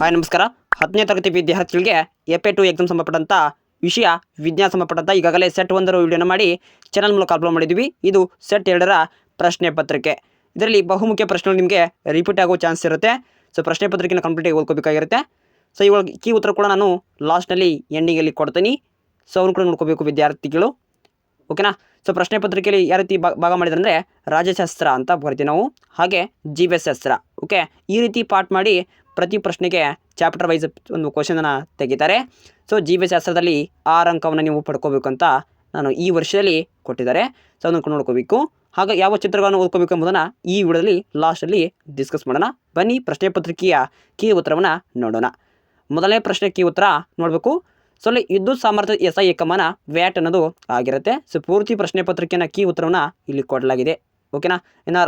Hi ನಮಸ್ಕಾರ. 10ನೇ ತರಗತಿ ವಿದ್ಯಾರ್ಥಿಗಳಿಗೆ ಎಪೆ 2 ಎಕ್ಸಾಮ್ ಸಂಬಂಧಪಟ್ಟಂಥ ವಿಷಯ ವಿಜ್ಞಾನ ಸಂಬಂಧಪಟ್ಟಂಥ ಈಗಾಗಲೇ ಸೆಟ್ 1ರ ವಿಡಿಯೋನ ಮಾಡಿ ಚಾನಲ್ ಮೂಲಕ ಅಪ್ಲೋಡ್ ಮಾಡಿದ್ದೀವಿ. ಇದು ಸೆಟ್ 2ರ ಪ್ರಶ್ನೆ ಪತ್ರಿಕೆ. ಇದರಲ್ಲಿ ಬಹುಮುಖ್ಯ ಪ್ರಶ್ನೆಗಳು ನಿಮಗೆ ರಿಪೀಟ್ ಆಗೋ ಚಾನ್ಸ್ ಇರುತ್ತೆ. ಸೊ ಪ್ರಶ್ನೆ ಪತ್ರಿಕೆನ ಕಂಪ್ಲೀಟಾಗಿ ಓದ್ಕೋಬೇಕಾಗಿರುತ್ತೆ. ಸೊ ಇವಾಗ ಕೀ ಉತ್ತರ ಕೂಡ ನಾನು ಲಾಸ್ಟ್ನಲ್ಲಿ ಎಂಡಿಂಗಲ್ಲಿ ಕೊಡ್ತೀನಿ. ಸೊ ಅವ್ರು ಕೂಡ ನೋಡ್ಕೋಬೇಕು ವಿದ್ಯಾರ್ಥಿಗಳು, ಓಕೆನಾ. ಸೊ ಪ್ರಶ್ನೆ ಪತ್ರಿಕೆಯಲ್ಲಿ ಯಾವ ರೀತಿ ಭಾಗ ಮಾಡಿದ್ರೆ ಅಂದರೆ ರಾಜ್ಯಶಾಸ್ತ್ರ ಅಂತ ಬರ್ತೀವಿ ನಾವು, ಹಾಗೆ ಜೀವಶಾಸ್ತ್ರ. ಓಕೆ, ಈ ರೀತಿ ಪಾರ್ಟ್ ಮಾಡಿ ಪ್ರತಿ ಪ್ರಶ್ನೆಗೆ ಚಾಪ್ಟರ್ ವೈಸ್ ಒಂದು ಕ್ವಶನನ್ನು ತೆಗಿತಾರೆ. ಸೊ ಜೀವಶಾಸ್ತ್ರದಲ್ಲಿ 6 ಅಂಕವನ್ನು ನೀವು ಪಡ್ಕೋಬೇಕು ಅಂತ ನಾನು ಈ ವರ್ಷದಲ್ಲಿ ಕೊಟ್ಟಿದ್ದಾರೆ. ಸೊ ಅದನ್ನು ನೋಡ್ಕೋಬೇಕು. ಹಾಗೆ ಯಾವ ಚಿತ್ರಗಳನ್ನು ಓದ್ಕೋಬೇಕು ಎಂಬುದನ್ನು ಈ ವಿಡಿಯೋದಲ್ಲಿ ಲಾಸ್ಟಲ್ಲಿ ಡಿಸ್ಕಸ್ ಮಾಡೋಣ. ಬನ್ನಿ ಪ್ರಶ್ನೆ ಪತ್ರಿಕೆಯ ಕೀ ಉತ್ತರವನ್ನು ನೋಡೋಣ. ಮೊದಲನೇ ಪ್ರಶ್ನೆ ಕೀ ಉತ್ತರ ನೋಡಬೇಕು. ಸೊ ಅಲ್ಲಿ ವಿದ್ಯುತ್ ಸಾಮರ್ಥ್ಯ SI ಏಕಮಾನ ವ್ಯಾಟ್ ಅನ್ನೋದು ಆಗಿರುತ್ತೆ. ಸೊ ಪೂರ್ತಿ ಪ್ರಶ್ನೆ ಪತ್ರಿಕೆಯ ಕೀ ಉತ್ತರವನ್ನು ಇಲ್ಲಿ ಕೊಡಲಾಗಿದೆ, ಓಕೆನಾ. ಇನ್ನು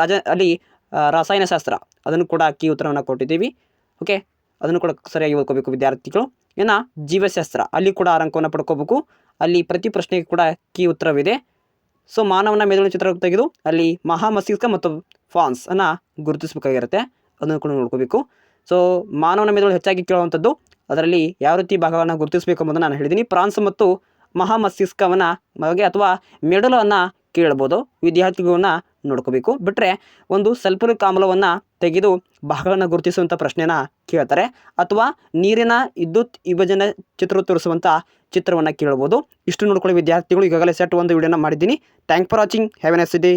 ರಸಾಯನಶಾಸ್ತ್ರ ಅದನ್ನು ಕೂಡ ಕೀ ಉತ್ತರವನ್ನು ಕೊಟ್ಟಿದ್ದೀವಿ. ಓಕೆ, ಅದನ್ನು ಕೂಡ ಸರಿಯಾಗಿ ಓದ್ಕೋಬೇಕು ವಿದ್ಯಾರ್ಥಿಗಳು. ಇನ್ನು ಜೀವಶಾಸ್ತ್ರ ಅಲ್ಲಿ ಕೂಡ 6 ಅಂಕವನ್ನು ಪಡ್ಕೋಬೇಕು. ಅಲ್ಲಿ ಪ್ರತಿ ಪ್ರಶ್ನೆಗೆ ಕೂಡ ಕೀ ಉತ್ತರವಿದೆ. ಸೊ ಮಾನವನ ಮೆದುಳಿನ ಚಿತ್ರ ತೆಗೆದು ಅಲ್ಲಿ ಮಹಾಮಸ್ತಿಷ್ಕ ಮತ್ತು ಫಾನ್ಸ್ ಅನ್ನು ಗುರುತಿಸಬೇಕಾಗಿರುತ್ತೆ. ಅದನ್ನು ಕೂಡ ನೋಡ್ಕೋಬೇಕು. ಸೊ ಮಾನವನ ಮೆದುಳು ಹೆಚ್ಚಾಗಿ ಕೇಳುವಂಥದ್ದು, ಅದರಲ್ಲಿ ಯಾವ ರೀತಿ ಭಾಗವನ್ನು ಗುರುತಿಸಬೇಕು ಎಂಬುದನ್ನು ನಾನು ಹೇಳಿದ್ದೀನಿ. ಪ್ರಾನ್ಸ್ ಮತ್ತು ಮಹಾಮಸ್ತಿಷ್ಕವನ್ನು ಬಗ್ಗೆ ಅಥವಾ ಮೆದುಳನ್ನು ಕೇಳ್ಬೋದು. ವಿದ್ಯಾರ್ಥಿಗಳನ್ನ ನೋಡ್ಕೋಬೇಕು. ಬಿಟ್ಟರೆ ಒಂದು ಸಲ್ಫ್ಯೂರಿಕ್ ಆಮ್ಲವನ್ನು ತೆಗೆದು ಭಾಗಗಳನ್ನು ಗುರುತಿಸುವಂಥ ಪ್ರಶ್ನೆನ ಕೇಳ್ತಾರೆ, ಅಥವಾ ನೀರಿನ ವಿದ್ಯುತ್ ವಿಭಜನೆ ಚಿತ್ರ ತೋರಿಸುವಂಥ ಚಿತ್ರವನ್ನು ಕೇಳ್ಬೋದು. ಇಷ್ಟು ನೋಡ್ಕೊಳ್ಳಿ ವಿದ್ಯಾರ್ಥಿಗಳು. ಈಗಾಗಲೇ ಸೆಟ್ 1 ವಿಡಿಯೋನ ಮಾಡಿದ್ದೀನಿ. Thank for watching. Have A nice day.